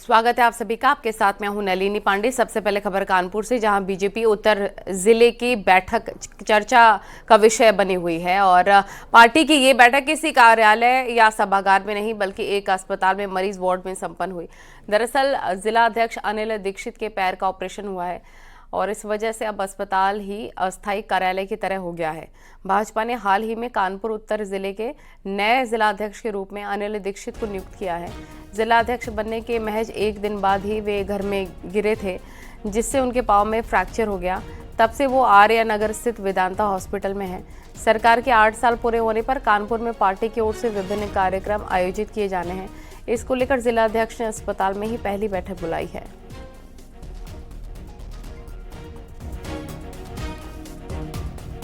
स्वागत है आप सभी का। आपके साथ मैं हूं नलिनी पांडे। सबसे पहले खबर कानपुर से, जहां बीजेपी उत्तर जिले की बैठक चर्चा का विषय बनी हुई है और पार्टी की ये बैठक किसी कार्यालय या सभागार में नहीं बल्कि एक अस्पताल में मरीज वार्ड में संपन्न हुई। दरअसल जिला अध्यक्ष अनिल दीक्षित के पैर का ऑपरेशन हुआ है और इस वजह से अब अस्पताल ही अस्थायी कार्यालय की तरह हो गया है। भाजपा ने हाल ही में कानपुर उत्तर जिले के नए जिलाध्यक्ष के रूप में अनिल दीक्षित को नियुक्त किया है। जिलाध्यक्ष बनने के महज एक दिन बाद ही वे घर में गिरे थे, जिससे उनके पांव में फ्रैक्चर हो गया। तब से वो आर्य नगर स्थित वेदांता हॉस्पिटल में है। सरकार के 8 साल पूरे होने पर कानपुर में पार्टी की ओर से विभिन्न कार्यक्रम आयोजित किए जाने हैं। इसको लेकर जिलाध्यक्ष ने अस्पताल में ही पहली बैठक बुलाई है।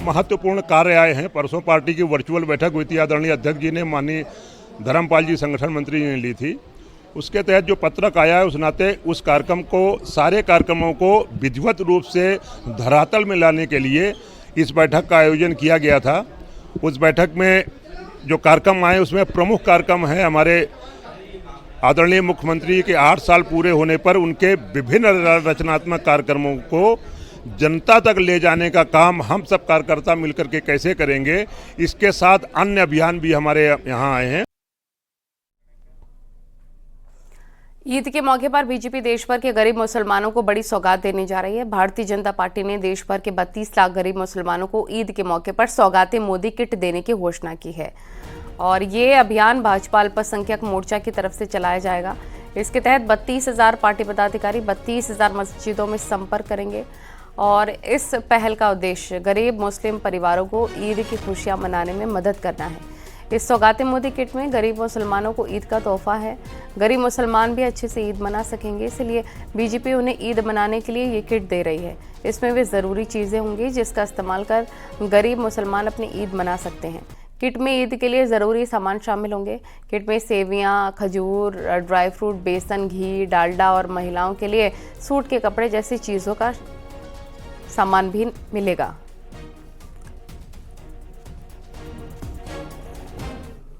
महत्वपूर्ण कार्य आए हैं। परसों पार्टी की वर्चुअल बैठक हुई थी। आदरणीय अध्यक्ष जी ने, माननीय धर्मपाल जी संगठन मंत्री जी ने ली थी। उसके तहत जो पत्रक आया है, उस नाते उस कार्यक्रम को, सारे कार्यक्रमों को विधिवत रूप से धरातल में लाने के लिए इस बैठक का आयोजन किया गया था। उस बैठक में जो कार्यक्रम आए, उसमें प्रमुख कार्यक्रम है हमारे आदरणीय मुख्यमंत्री के 8 साल पूरे होने पर उनके विभिन्न रचनात्मक कार्यक्रमों को जनता तक ले जाने का काम हम सब कार्यकर्ता मिलकर के कैसे करेंगे। इसके साथ अन्य अभियान भी हमारे यहाँ आए हैं। ईद के मौके पर बीजेपी देश भर के गरीब मुसलमानों को बड़ी सौगात देने जा रही है। भारतीय जनता पार्टी ने देश भर के 32 लाख गरीब मुसलमानों को ईद के मौके पर सौगातें मोदी किट देने की घोषणा की है और ये अभियान भाजपा अल्पसंख्यक मोर्चा की तरफ से चलाया जाएगा। इसके तहत 32,000 पार्टी पदाधिकारी 32,000 मस्जिदों में संपर्क करेंगे और इस पहल का उद्देश्य गरीब मुस्लिम परिवारों को ईद की खुशियां मनाने में मदद करना है। इस सौगाते मोदी किट में गरीब मुसलमानों को ईद का तोहफा है। गरीब मुसलमान भी अच्छे से ईद मना सकेंगे, इसलिए बीजेपी उन्हें ईद मनाने के लिए ये किट दे रही है। इसमें वे ज़रूरी चीज़ें होंगी जिसका इस्तेमाल कर गरीब मुसलमान अपनी ईद मना सकते हैं। किट में ईद के लिए ज़रूरी सामान शामिल होंगे। किट में सेवियां, खजूर, ड्राई फ्रूट, बेसन, घी, डालडा और महिलाओं के लिए सूट के कपड़े जैसी चीज़ों का सामान भी मिलेगा।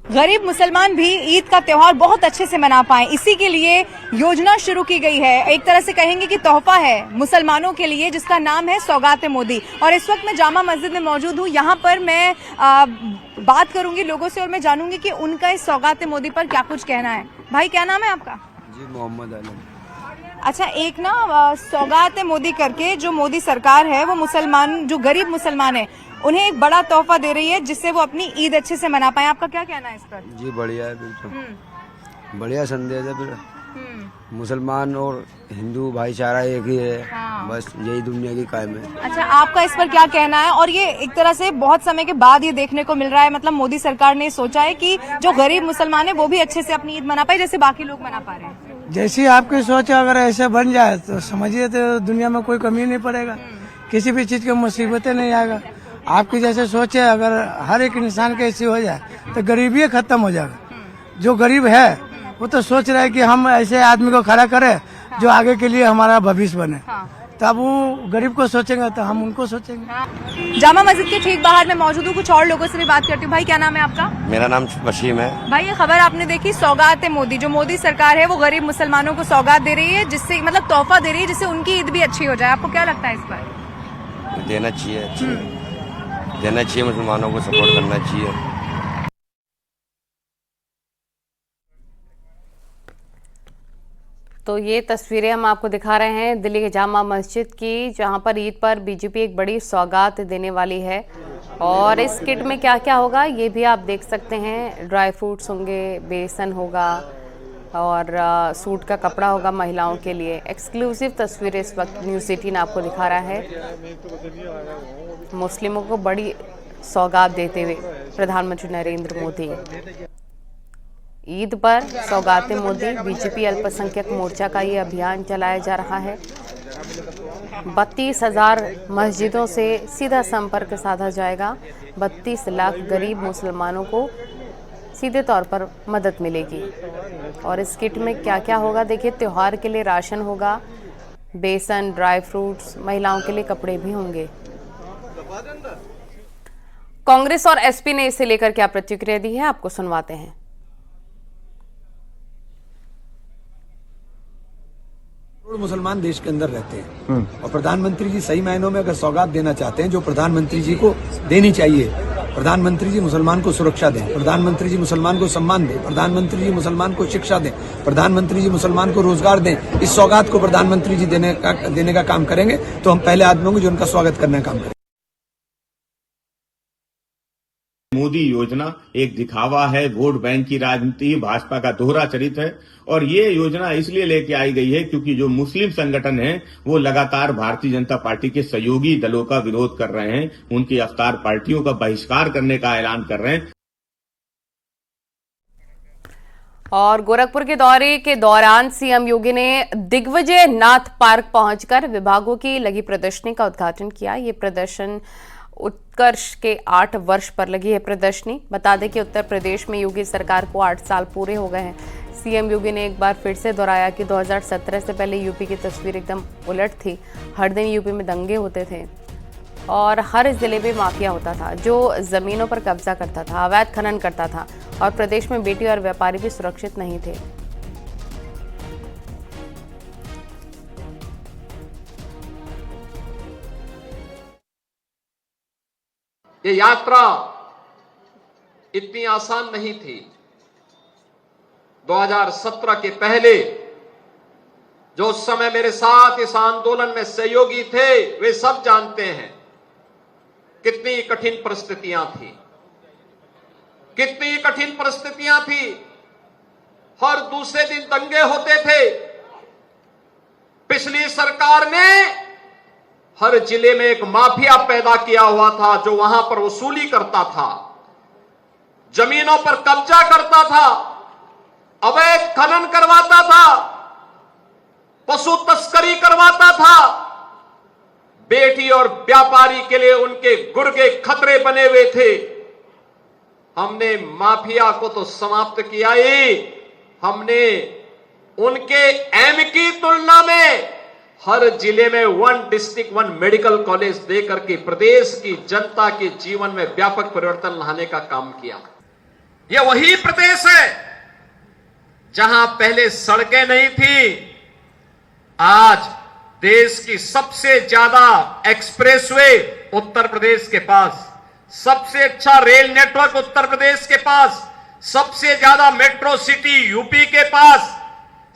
गरीब मुसलमान भी ईद का त्योहार बहुत अच्छे से मना पाएं, इसी के लिए योजना शुरू की गई है। एक तरह से कहेंगे कि तोहफा है मुसलमानों के लिए, जिसका नाम है सौगात मोदी। और इस वक्त मैं जामा मस्जिद में मौजूद हूँ। यहाँ पर मैं बात करूंगी लोगों से और मैं जानूंगी कि उनका इस सौगात मोदी पर क्या कुछ कहना है। भाई, क्या नाम है आपका? जी, मोहम्मद आलम। अच्छा, एक ना सौगात मोदी करके जो मोदी सरकार है वो मुसलमान, जो गरीब मुसलमान है, उन्हें एक बड़ा तोहफा दे रही है जिससे वो अपनी ईद अच्छे से मना पाए। आपका क्या कहना है इस पर? जी, बढ़िया है, बिल्कुल बढ़िया संदेश है। फिर मुसलमान और हिंदू भाईचारा एक ही है। हाँ। बस यही दुनिया की कायम है। अच्छा, आपका इस पर क्या कहना है? और ये एक तरह से बहुत समय के बाद ये देखने को मिल रहा है, मतलब मोदी सरकार ने सोचा है कि जो गरीब मुसलमान है वो भी अच्छे से अपनी ईद मना पाए जैसे बाकी लोग मना पा रहे हैं। जैसी आपकी सोच अगर ऐसे बन जाए तो समझिए तो दुनिया में कोई कमी नहीं पड़ेगा, किसी भी चीज की मुसीबतें नहीं आएगा। आपकी जैसे सोच है, अगर हर एक इंसान की ऐसी हो जाए तो गरीबी खत्म हो जाएगा। जो गरीब है वो तो सोच रहा है कि हम ऐसे आदमी को खड़ा करें जो आगे के लिए हमारा भविष्य बने। तब वो गरीब को सोचेंगे तो हम उनको सोचेंगे। जामा मस्जिद के ठीक बाहर मैं मौजूद हूँ, कुछ और लोगों से भी बात करती हूँ। भाई, क्या नाम है आपका? मेरा नाम वसीम है। भाई, ये खबर आपने देखी, सौगात मोदी, जो मोदी सरकार है वो गरीब मुसलमानों को सौगात दे रही है, जिससे मतलब तोहफा दे रही है जिससे उनकी ईद भी अच्छी हो जाए। आपको क्या लगता है इस पर? देना चाहिए, देना चाहिए, मुसलमानों को सपोर्ट करना चाहिए। तो ये तस्वीरें हम आपको दिखा रहे हैं दिल्ली के जामा मस्जिद की, जहां पर ईद पर बीजेपी एक बड़ी सौगात देने वाली है और इस किट में क्या क्या होगा ये भी आप देख सकते हैं। ड्राई फ्रूट्स होंगे, बेसन होगा और सूट का कपड़ा होगा महिलाओं के लिए। एक्सक्लूसिव तस्वीरें इस वक्त न्यूज़ 18 आपको दिखा रहा है। मुस्लिमों को बड़ी सौगात देते हुए प्रधानमंत्री नरेंद्र मोदी। ईद पर सौगाते मोदी, बीजेपी अल्पसंख्यक मोर्चा का ये अभियान चलाया जा रहा है। 32,000 मस्जिदों से सीधा संपर्क साधा जाएगा। 32 लाख गरीब मुसलमानों को सीधे तौर पर मदद मिलेगी। और इस किट में क्या क्या होगा देखिए, त्योहार के लिए राशन होगा, बेसन, ड्राई फ्रूट्स, महिलाओं के लिए कपड़े भी होंगे। कांग्रेस और एसपी ने इसे लेकर क्या प्रतिक्रिया दी है, आपको सुनवाते हैं। मुसलमान देश के अंदर रहते हैं और प्रधानमंत्री जी सही मायनों में अगर सौगात देना चाहते हैं, जो प्रधानमंत्री जी को देनी चाहिए, प्रधानमंत्री जी मुसलमान को सुरक्षा दें, प्रधानमंत्री जी मुसलमान को सम्मान दें, प्रधानमंत्री जी मुसलमान को शिक्षा दें, प्रधानमंत्री जी मुसलमान को रोजगार दें, इस सौगात को प्रधानमंत्री जी देने का काम करेंगे तो हम पहले आदमी होंगे जो उनका स्वागत करने का काम करेंगे। मोदी योजना एक दिखावा है, वोट बैंक की राजनीति, भाजपा का दोहरा चरित्र है। और ये योजना इसलिए लेके आई गई है क्योंकि जो मुस्लिम संगठन हैं वो लगातार भारतीय जनता पार्टी के सहयोगी दलों का विरोध कर रहे हैं, उनकी अवतार पार्टियों का बहिष्कार करने का ऐलान कर रहे हैं। और गोरखपुर के दौरे के दौरान सीएम योगी ने दिग्विजय नाथ पार्क पहुंचकर विभागों की लगी प्रदर्शनी का उद्घाटन किया। ये प्रदर्शन उत्कर्ष के 8 वर्ष पर लगी है प्रदर्शनी। बता दें कि उत्तर प्रदेश में योगी सरकार को 8 साल पूरे हो गए हैं। सीएम योगी ने एक बार फिर से दोहराया कि 2017 से पहले यूपी की तस्वीर एकदम उलट थी। हर दिन यूपी में दंगे होते थे और हर जिले में माफिया होता था जो जमीनों पर कब्जा करता था, अवैध खनन करता था और प्रदेश में बेटी और व्यापारी भी सुरक्षित नहीं थे। ये यात्रा इतनी आसान नहीं थी। 2017 के पहले जो उस समय मेरे साथ इस आंदोलन में सहयोगी थे वे सब जानते हैं कितनी कठिन परिस्थितियां थी, कितनी कठिन परिस्थितियां थी। हर दूसरे दिन दंगे होते थे। पिछली सरकार ने हर जिले में एक माफिया पैदा किया हुआ था जो वहां पर वसूली करता था, जमीनों पर कब्जा करता था, अवैध खनन करवाता था, पशु तस्करी करवाता था। बेटी और व्यापारी के लिए उनके गुर्गे खतरे बने हुए थे। हमने माफिया को तो समाप्त किया ही, हमने उनके एम की तुलना में हर जिले में 1 डिस्ट्रिक्ट 1 मेडिकल कॉलेज देकर के प्रदेश की जनता के जीवन में व्यापक परिवर्तन लाने का काम किया। यह वही प्रदेश है जहां पहले सड़कें नहीं थी, आज देश की सबसे ज्यादा एक्सप्रेसवे उत्तर प्रदेश के पास, सबसे अच्छा रेल नेटवर्क उत्तर प्रदेश के पास, सबसे ज्यादा मेट्रो सिटी यूपी के पास,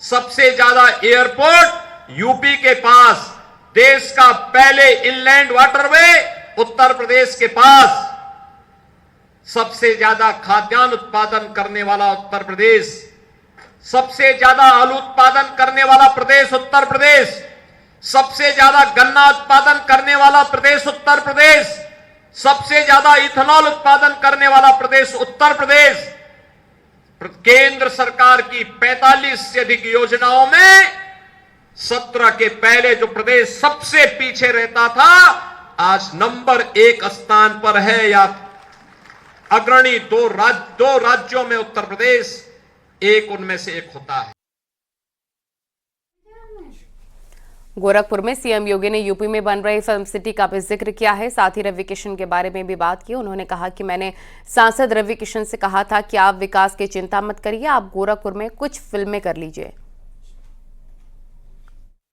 सबसे ज्यादा एयरपोर्ट यूपी के पास, देश का पहले इनलैंड वाटरवे उत्तर प्रदेश के पास, सबसे ज्यादा खाद्यान्न उत्पादन करने वाला उत्तर प्रदेश, सबसे ज्यादा आलू उत्पादन करने वाला प्रदेश उत्तर प्रदेश, सबसे ज्यादा गन्ना उत्पादन करने वाला प्रदेश उत्तर प्रदेश, सबसे ज्यादा इथेनॉल उत्पादन करने वाला प्रदेश उत्तर प्रदेश। केंद्र सरकार की 45 से अधिक योजनाओं में 17 के पहले जो प्रदेश सबसे पीछे रहता था आज नंबर 1 स्थान पर है, या अग्रणी दो राज्यों में उत्तर प्रदेश एक उनमें से एक होता है। गोरखपुर में सीएम योगी ने यूपी में बन रही फिल्म सिटी का भी जिक्र किया है। साथ ही रवि किशन के बारे में भी बात की। उन्होंने कहा कि मैंने सांसद रवि किशन से कहा था कि आप विकास की चिंता मत करिए, आप गोरखपुर में कुछ फिल्में कर लीजिए।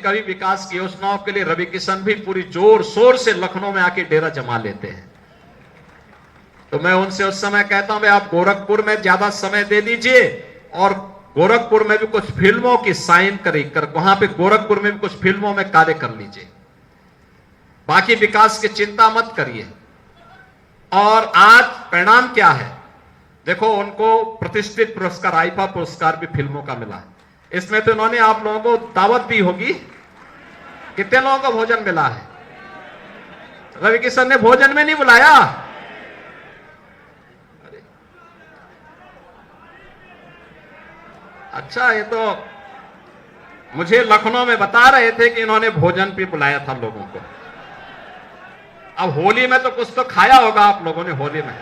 कभी विकास की योजनाओं के लिए रवि किशन भी पूरी जोर शोर से लखनऊ में आके डेरा जमा लेते हैं, तो मैं उनसे उस समय कहता हूं भाई आप गोरखपुर में ज्यादा समय दे दीजिए और गोरखपुर में भी कुछ फिल्मों की साइन कर वहां पे गोरखपुर में भी कुछ फिल्मों में कार्य कर लीजिए, बाकी विकास की चिंता मत करिए। और आज परिणाम क्या है देखो, उनको प्रतिष्ठित पुरस्कार आईफा पुरस्कार भी फिल्मों का मिला है। इसमें तो इन्होंने आप लोगों को दावत दी होगी, कितने लोगों को भोजन मिला है? रवि किशन ने भोजन में नहीं बुलाया। अच्छा, ये तो मुझे लखनऊ में बता रहे थे कि इन्होंने भोजन भी बुलाया था लोगों को। अब होली में तो कुछ तो खाया होगा आप लोगों ने होली में,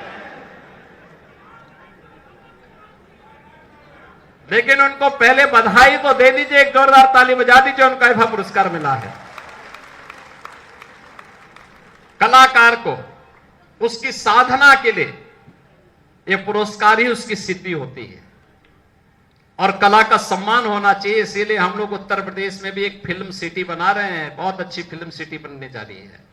लेकिन उनको पहले बधाई तो दे दीजिए, एक जोरदार ताली बजा दीजिए, उनको आईफा पुरस्कार मिला है। कलाकार को उसकी साधना के लिए यह पुरस्कार ही उसकी सिद्धि होती है। और कला का सम्मान होना चाहिए। इसीलिए हम लोग उत्तर प्रदेश में भी एक फिल्म सिटी बना रहे हैं, बहुत अच्छी फिल्म सिटी बनने जा रही है।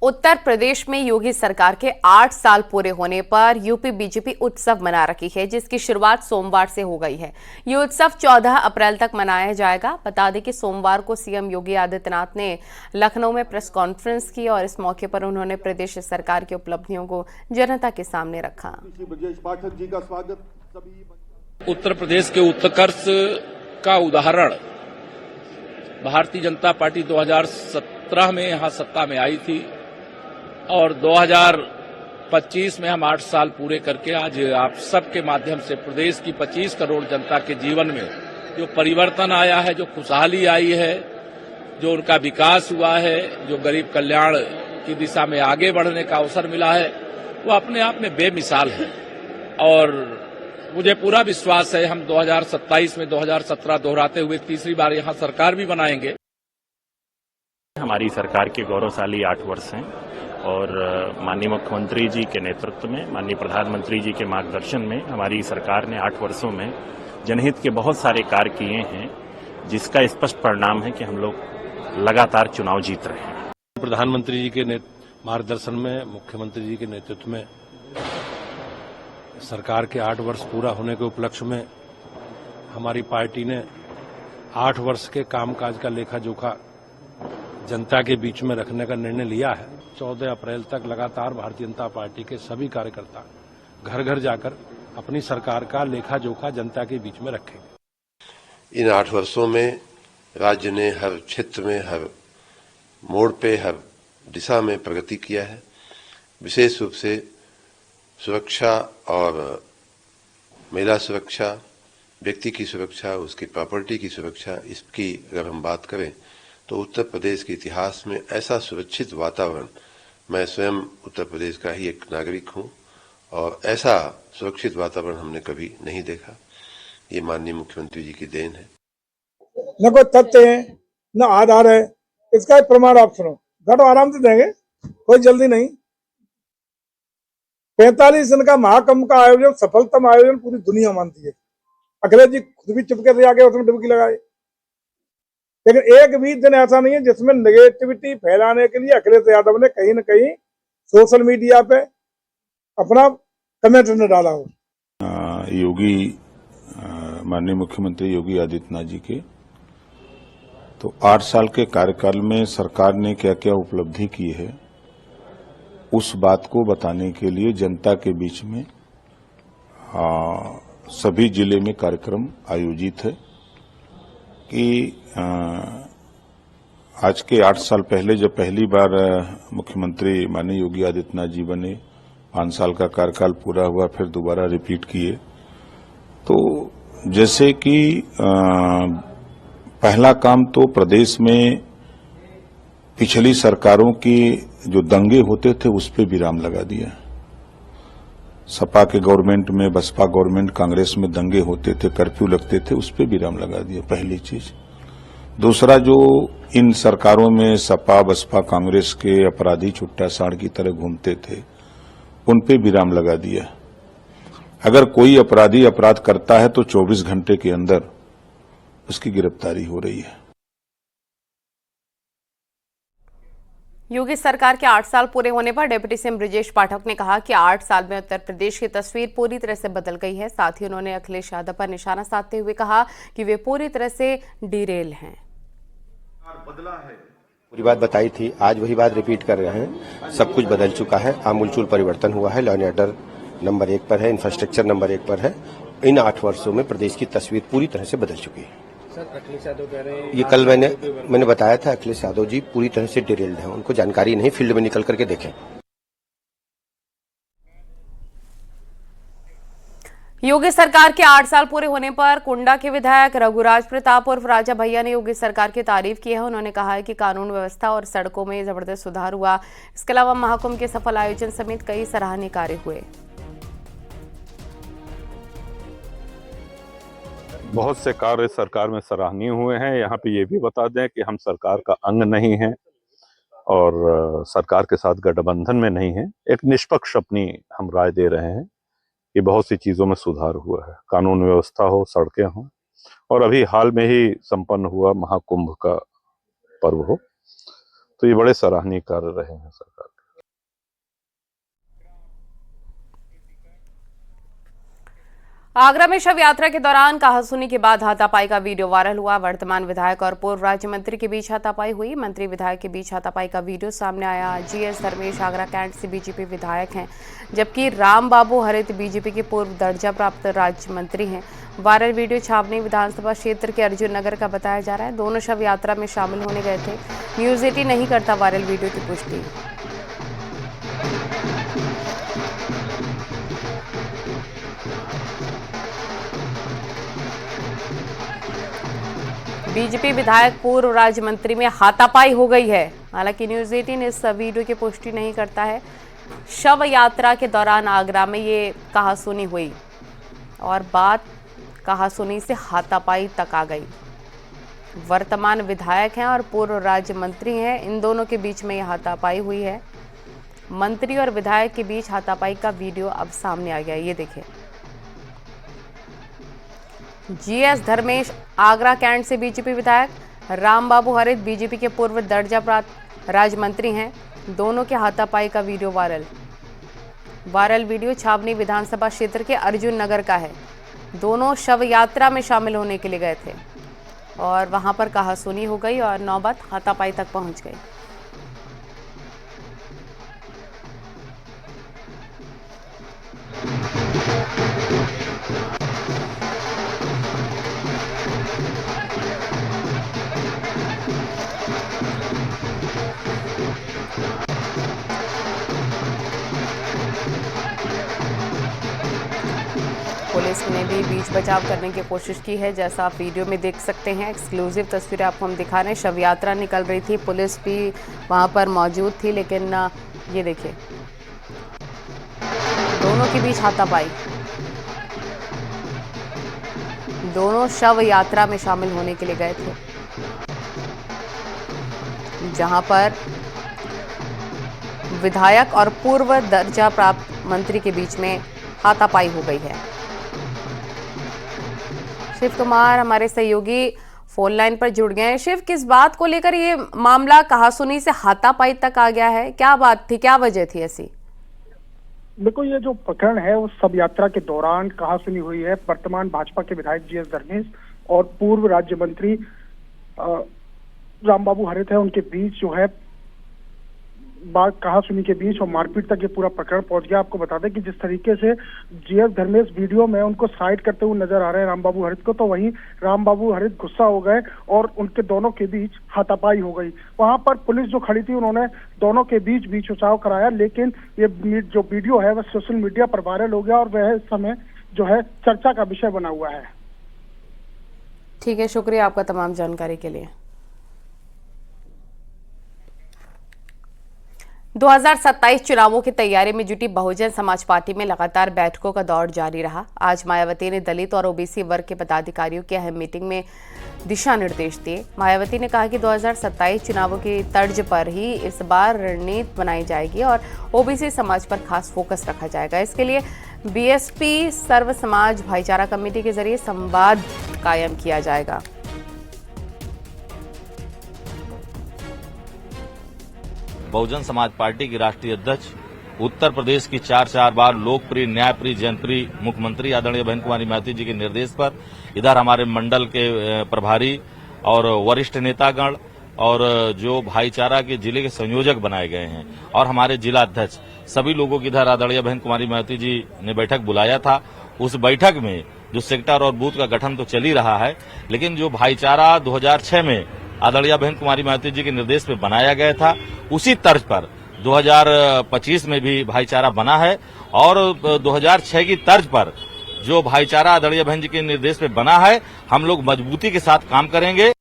उत्तर प्रदेश में योगी सरकार के 8 साल पूरे होने पर यूपी बीजेपी उत्सव मना रही है, जिसकी शुरुआत सोमवार से हो गई है। ये उत्सव 14 अप्रैल तक मनाया जाएगा। बता दें कि सोमवार को सीएम योगी आदित्यनाथ ने लखनऊ में प्रेस कॉन्फ्रेंस की और इस मौके पर उन्होंने प्रदेश सरकार की उपलब्धियों को जनता के सामने रखा। उत्तर प्रदेश के उत्कर्ष का उदाहरण भारतीय जनता पार्टी 2017 में यहां सत्ता में आई थी और 2025 में हम 8 साल पूरे करके आज आप सबके माध्यम से प्रदेश की 25 करोड़ जनता के जीवन में जो परिवर्तन आया है, जो खुशहाली आई है, जो उनका विकास हुआ है, जो गरीब कल्याण की दिशा में आगे बढ़ने का अवसर मिला है, वो अपने आप में बेमिसाल है। और मुझे पूरा विश्वास है हम 2027 में 2017 दोहराते हुए तीसरी बार यहां सरकार भी बनाएंगे। हमारी सरकार के गौरवशाली 8 वर्ष हैं और माननीय मुख्यमंत्री जी के नेतृत्व में, माननीय प्रधानमंत्री जी के मार्गदर्शन में हमारी सरकार ने 8 वर्षों में जनहित के बहुत सारे कार्य किए हैं, जिसका स्पष्ट परिणाम है कि हम लोग लगातार चुनाव जीत रहे हैं। प्रधानमंत्री जी के मार्गदर्शन में, मुख्यमंत्री जी के नेतृत्व में सरकार के 8 वर्ष पूरा होने के उपलक्ष्य में हमारी पार्टी ने 8 वर्ष के कामकाज का लेखा जोखा जनता के बीच में रखने का निर्णय लिया है। 14 अप्रैल तक लगातार भारतीय जनता पार्टी के सभी कार्यकर्ता घर घर जाकर अपनी सरकार का लेखा जोखा जनता के बीच में रखेंगे। इन 8 वर्षों में राज्य ने हर क्षेत्र में, हर मोड़ पे, हर दिशा में प्रगति किया है। विशेष रूप से सुरक्षा और महिला सुरक्षा, व्यक्ति की सुरक्षा, उसकी प्रॉपर्टी की सुरक्षा, इसकी अगर हम बात करें तो उत्तर प्रदेश के इतिहास में ऐसा सुरक्षित वातावरण, मैं स्वयं उत्तर प्रदेश का ही एक नागरिक हूं और ऐसा सुरक्षित वातावरण हमने कभी नहीं देखा। ये माननीय मुख्यमंत्री जी की देन है। न कोई तथ्य है न आधार है, इसका एक प्रमाण आप सुनो। घटो आराम से देंगे, कोई जल्दी नहीं। 45 दिन का महाकुंभ का आयोजन सफलतम आयोजन पूरी दुनिया मानती है। अखिलेश जी खुद भी चुपके से आके उसमें डुबकी लगाए, लेकिन एक भी दिन ऐसा नहीं है जिसमें नेगेटिविटी फैलाने के लिए अखिलेश यादव ने कहीं न कहीं सोशल मीडिया पे अपना कमेंट न डाला हो। योगी माननीय मुख्यमंत्री योगी आदित्यनाथ जी के तो 8 साल के कार्यकाल में सरकार ने क्या क्या उपलब्धि की है, उस बात को बताने के लिए जनता के बीच में सभी जिले में कार्यक्रम आयोजित है कि आज के 8 साल पहले जब पहली बार मुख्यमंत्री माननीय योगी आदित्यनाथ जी बने, 5 साल का कार्यकाल पूरा हुआ, फिर दोबारा रिपीट किए, तो जैसे कि पहला काम तो प्रदेश में पिछली सरकारों की जो दंगे होते थे उस पे विराम लगा दिया। सपा के गवर्नमेंट में, बसपा गवर्नमेंट, कांग्रेस में दंगे होते थे, कर्फ्यू लगते थे, उस पे विराम लगा दिया, पहली चीज। दूसरा, जो इन सरकारों में सपा, बसपा, कांग्रेस के अपराधी छुट्टा साड़ की तरह घूमते थे, उन पे विराम लगा दिया। अगर कोई अपराधी अपराध करता है तो 24 घंटे के अंदर उसकी गिरफ्तारी हो रही है। योगी सरकार के 8 साल पूरे होने पर डिप्टी सीएम ब्रजेश पाठक ने कहा कि 8 साल में उत्तर प्रदेश की तस्वीर पूरी तरह से बदल गई है। साथ ही उन्होंने अखिलेश यादव पर निशाना साधते हुए कहा कि वे पूरी तरह से डिरेल हैं। पूरी बात बताई थी, आज वही बात रिपीट कर रहे हैं। सब कुछ बदल चुका है, आमूलचूल परिवर्तन हुआ है। लॉ एंड ऑर्डर नंबर 1 पर है, इंफ्रास्ट्रक्चर नंबर 1 पर है। इन 8 वर्षों में प्रदेश की तस्वीर पूरी तरह से बदल चुकी है। सर, अखिलेश यादव कह रहे हैं, ये कल मैंने बताया था, अखिलेश यादव जी पूरी तरह से डिरेल्ड हैं, उनको जानकारी नहीं, फील्ड में निकल करके देखें। योगी सरकार के 8 साल पूरे होने पर कुंडा के विधायक रघुराज प्रताप उर्फ राजा भैया ने योगी सरकार की तारीफ की है। उन्होंने कहा है कि कानून व्यवस्था और सड़कों में जबरदस्त सुधार हुआ। इसके अलावा महाकुंभ के सफल आयोजन समेत कई सराहनीय कार्य हुए। बहुत से कार्य सरकार में सराहनीय हुए हैं। यहाँ पे ये भी बता दें कि हम सरकार का अंग नहीं हैं और सरकार के साथ गठबंधन में नहीं है। एक निष्पक्ष अपनी हम राय दे रहे हैं ये बहुत सी चीजों में सुधार हुआ है। कानून व्यवस्था हो, सड़कें हों, और अभी हाल में ही संपन्न हुआ महाकुंभ का पर्व हो, तो ये बड़े सराहनीय कार्य रहे हैं सरकार। आगरा में शव यात्रा के दौरान कहासुनी के बाद हाथापाई का वीडियो वायरल हुआ। वर्तमान विधायक और पूर्व राज्य मंत्री के बीच हाथापाई हुई। मंत्री विधायक के बीच हाथापाई का वीडियो सामने आया। जीएस धर्मेश आगरा कैंट से बीजेपी विधायक हैं, जबकि राम बाबू हरित बीजेपी के पूर्व दर्जा प्राप्त राज्य मंत्री हैं। वायरल वीडियो छावनी विधानसभा क्षेत्र के अर्जुन नगर का बताया जा रहा है। दोनों शव यात्रा में शामिल होने गए थे। न्यूज 18 नहीं करता वायरल वीडियो की पुष्टि। बीजेपी विधायक पूर्व राज्य मंत्री में हाथापाई हो गई है। हालांकि न्यूज 18 इस वीडियो की पुष्टि नहीं करता है। शव यात्रा के दौरान आगरा में ये कहासुनी हुई और बात कहासुनी से हाथापाई तक आ गई। वर्तमान विधायक हैं और पूर्व राज्य मंत्री हैं, इन दोनों के बीच में यह हाथापाई हुई है। मंत्री और विधायक के बीच हाथापाई का वीडियो अब सामने आ गया। ये देखिए, जीएस धर्मेश आगरा कैंट से बीजेपी विधायक, राम बाबू हरित बीजेपी के पूर्व दर्जा प्राप्त राज्य मंत्री हैं। दोनों के हाथापाई का वीडियो वायरल वीडियो छावनी विधानसभा क्षेत्र के अर्जुन नगर का है। दोनों शव यात्रा में शामिल होने के लिए गए थे और वहां पर कहासुनी हो गई और नौबत हाथापाई तक पहुंच गई। पुलिस ने भी बीच बचाव करने की कोशिश की है, जैसा आप वीडियो में देख सकते हैं। एक्सक्लूसिव तस्वीरें आपको हम दिखा रहे हैं। शव यात्रा निकल रही थी, पुलिस भी वहां पर मौजूद थी, लेकिन ये देखिए, दोनों के बीच हाथापाई। दोनों शव यात्रा में शामिल होने के लिए गए थे, जहां पर विधायक और पूर्व दर्जा प्राप्त मंत्री के बीच में हाथापाई हो गई है। शिव कुमार हमारे सहयोगी फोन लाइन पर जुड़ गए हैं। शिव, किस बात को लेकर ये मामला कहासुनी से हाथापाई तक आ गया है? क्या बात थी, क्या वजह थी ऐसी? देखो, ये जो प्रकरण है वो शव यात्रा के दौरान कहासुनी हुई है। वर्तमान भाजपा के विधायक जीएस धर्मेश और पूर्व राज्य मंत्री राम बाबू हरित है, उनके बीच जो है बात कहासुनी के बीच और मारपीट तक ये पूरा प्रकरण पहुंच गया। आपको बता दें कि जिस तरीके से जीएस धर्मेश वीडियो में उनको साइड करते हुए नजर आ रहे हैं राम बाबू हरित को, तो वहीं राम बाबू हरित गुस्सा हो गए और उनके दोनों के बीच हाथापाई हो गई। वहां पर पुलिस जो खड़ी थी, उन्होंने दोनों के बीच बचाव कराया, लेकिन ये जो वीडियो है वह सोशल मीडिया पर वायरल हो गया और वह इस समय जो है चर्चा का विषय बना हुआ है। ठीक है, शुक्रिया आपका तमाम जानकारी के लिए। 2027 चुनावों की तैयारी में जुटी बहुजन समाज पार्टी में लगातार बैठकों का दौर जारी रहा। आज मायावती ने दलित और ओबीसी वर्ग के पदाधिकारियों की अहम मीटिंग में दिशा निर्देश दिए। मायावती ने कहा कि 2027 चुनावों की तर्ज पर ही इस बार रणनीति बनाई जाएगी और ओबीसी समाज पर खास फोकस रखा जाएगा। इसके लिए बीएसपी सर्व समाज भाईचारा कमेटी के जरिए संवाद कायम किया जाएगा। बहुजन समाज पार्टी की राष्ट्रीय अध्यक्ष, उत्तर प्रदेश की 4 बार लोकप्रिय, न्यायप्रिय, जनप्रिय मुख्यमंत्री आदरणीय बहन कुमारी मायावती जी के निर्देश पर इधर हमारे मंडल के प्रभारी और वरिष्ठ नेतागण और जो भाईचारा के जिले के संयोजक बनाए गए हैं और हमारे जिला अध्यक्ष, सभी लोगों की इधर आदरणीय बहन कुमारी मायावती जी ने बैठक बुलाया था। उस बैठक में जो सेक्टर और बूथ का गठन तो चल ही रहा है, लेकिन जो भाईचारा 2006 में आदरणीय बहन कुमारी मायावती जी के निर्देश पे बनाया गया था, उसी तर्ज पर 2025 में भी भाईचारा बना है और 2006 की तर्ज पर जो भाईचारा आदरणीय बहन जी के निर्देश पे बना है, हम लोग मजबूती के साथ काम करेंगे।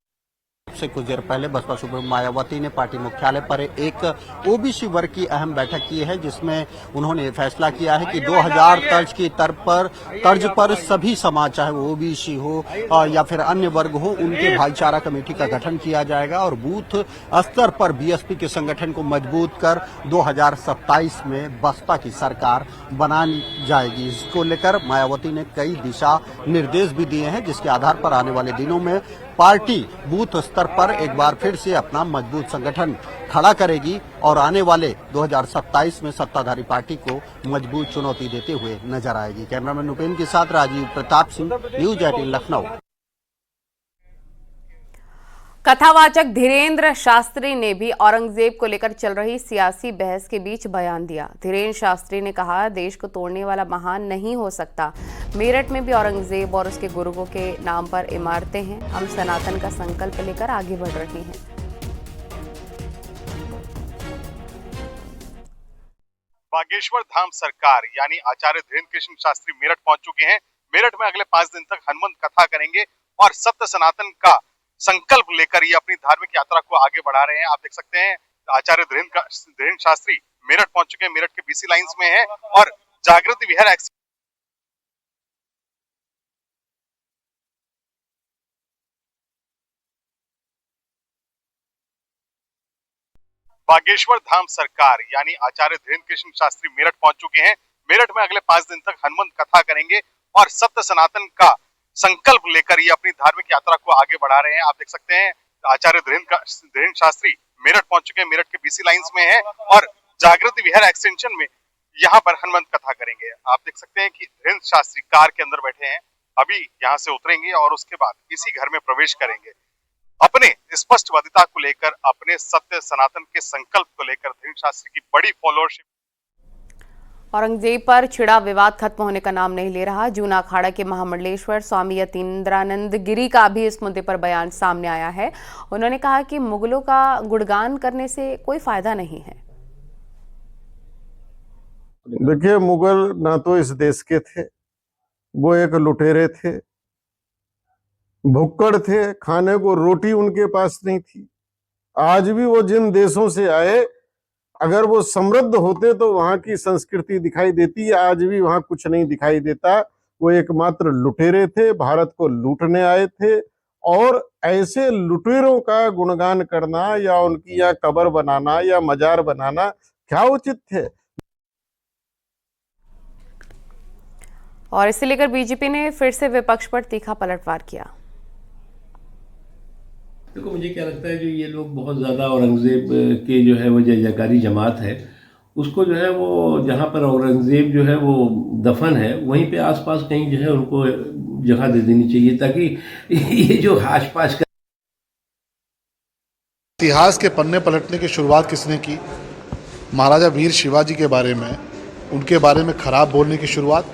से कुछ देर पहले बसपा सुप्रीमो मायावती ने पार्टी मुख्यालय पर एक ओबीसी वर्ग की अहम बैठक की है, जिसमें उन्होंने फैसला किया है कि 2000 तर्ज पर सभी समाज, चाहे वो ओबीसी हो या फिर अन्य वर्ग हो, उनके भाईचारा कमेटी का गठन किया जाएगा और बूथ स्तर पर बीएसपी के संगठन को मजबूत कर 2027 में बसपा की सरकार बनाई जाएगी। इसको लेकर मायावती ने कई दिशा निर्देश भी दिए हैं, जिसके आधार पर आने वाले दिनों में पार्टी बूथ स्तर पर एक बार फिर से अपना मजबूत संगठन खड़ा करेगी और आने वाले 2027 में सत्ताधारी पार्टी को मजबूत चुनौती देते हुए नजर आएगी। कैमरामैन उपेंद्र के साथ राजीव प्रताप सिंह, न्यूज 18 लखनऊ। कथावाचक धीरेन्द्र शास्त्री ने भी औरंगजेब को लेकर चल रही सियासी बहस के बीच बयान दिया। धीरेन्द्र शास्त्री ने कहा, देश को तोड़ने वाला महान नहीं हो सकता। मेरठ में भी औरंगजेब और उसके गुरुओं के नाम पर इमारतें हैं। हम सनातन का संकल्प लेकर आगे बढ़ रहे हैं। बागेश्वर धाम सरकार यानी आचार्य धीरेन्द्र कृष्ण शास्त्री मेरठ पहुंच चुके हैं। मेरठ में अगले 5 दिन तक हनुमंत कथा करेंगे और सत्य सनातन का संकल्प लेकर ये अपनी धार्मिक यात्रा को आगे बढ़ा रहे हैं। आप देख सकते हैं आचार्य धीरेन्द्र शास्त्री मेरठ पहुंच चुके हैं, मेरठ के बीसी लाइंस में है और जागृति विहार बागेश्वर धाम सरकार यानी आचार्य धीरेन्द्र कृष्ण शास्त्री मेरठ पहुंच चुके हैं। मेरठ में अगले 5 दिन तक हनुमंत कथा करेंगे और सत्य सनातन का संकल्प लेकर ये अपनी धार्मिक यात्रा को आगे बढ़ा रहे हैं। आप देख सकते हैं आचार्य धीरेन्द्र शास्त्री मेरठ पहुंच चुके हैं, मेरठ के बीसी लाइंस में है और जागृति विहार एक्सटेंशन में यहाँ पर हनुमंत कथा करेंगे। आप देख सकते हैं कि धीरेन्द्र शास्त्री कार के अंदर बैठे हैं, अभी यहाँ से उतरेंगे और उसके बाद इसी घर में प्रवेश करेंगे। अपने स्पष्टवादिता को लेकर, अपने सत्य सनातन के संकल्प को लेकर धीरेन्द्र शास्त्री की बड़ी फॉलोअरशिप। औरंगजेब पर छिड़ा विवाद खत्म होने का नाम नहीं ले रहा। जूना अखाड़ा के महामंडलेश्वर स्वामी यतीन्द्रानंद गिरी का भी इस मुद्दे पर बयान सामने आया है। उन्होंने कहा कि मुगलों का गुणगान करने से कोई फायदा नहीं है। देखिए, मुगल ना तो इस देश के थे, वो एक लुटेरे थे, भुक्कड़ थे, खाने को रोटी उनके पास नहीं थी। आज भी वो जिन देशों से आए, अगर वो समृद्ध होते तो वहां की संस्कृति दिखाई देती है। आज भी वहां कुछ नहीं दिखाई देता। वो एकमात्र लुटेरे थे, भारत को लूटने आए थे और ऐसे लुटेरों का गुणगान करना या उनकी यहाँ कब्र बनाना या मजार बनाना क्या उचित थे। और इसे लेकर बीजेपी ने फिर से विपक्ष पर तीखा पलटवार किया। देखो, मुझे क्या लगता है, जो ये लोग बहुत ज़्यादा औरंगज़ेब के जो है वो जयजयकारी जमात है, उसको जो है वो जहाँ पर औरंगज़ेब जो है वो दफन है वहीं पे आसपास कहीं जो है उनको जगह दे देनी चाहिए, ताकि ये जो आसपास का इतिहास के पन्ने पलटने की शुरुआत किसने की? महाराजा वीर शिवाजी के बारे में, उनके बारे में खराब बोलने की शुरुआत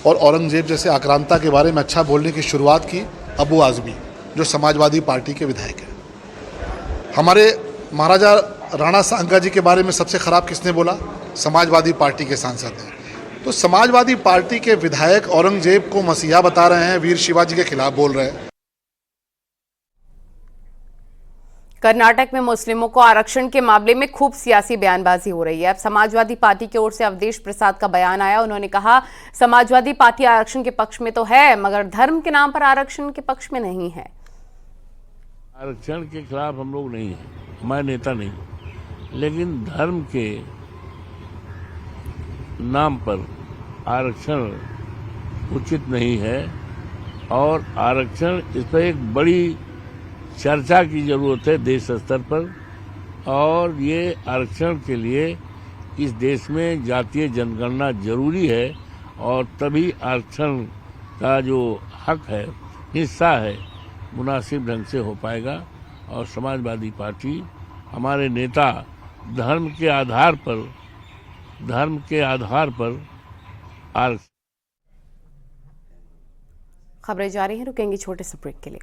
और औरंगज़ेब जैसे आक्रांता के बारे में अच्छा बोलने की शुरुआत की अबू आज़मी, जो समाजवादी पार्टी के विधायक हैं। हमारे महाराजा राणा सांगा जी के बारे में सबसे खराब किसने बोला? समाजवादी पार्टी के सांसद हैं। तो समाजवादी पार्टी के विधायक औरंगजेब को मसीहा बता रहे हैं, वीर शिवाजी के खिलाफ बोल रहे हैं। कर्नाटक में मुस्लिमों को आरक्षण के मामले में खूब सियासी बयानबाजी हो रही है। अब समाजवादी पार्टी की ओर से अवधेश प्रसाद का बयान आया। उन्होंने कहा, समाजवादी पार्टी आरक्षण के पक्ष में तो है, मगर धर्म के नाम पर आरक्षण के पक्ष में नहीं है। आरक्षण के खिलाफ हम लोग नहीं हैं, हमारे नेता नहीं, लेकिन धर्म के नाम पर आरक्षण उचित नहीं है और आरक्षण इस पर एक बड़ी चर्चा की जरूरत है देश स्तर पर। और ये आरक्षण के लिए इस देश में जातीय जनगणना जरूरी है और तभी आरक्षण का जो हक है, हिस्सा है, मुनासिब ढंग से हो पाएगा। और समाजवादी पार्टी, हमारे नेता धर्म के आधार पर खबरें जारी हैं, रुकेंगे छोटे से ब्रेक के लिए।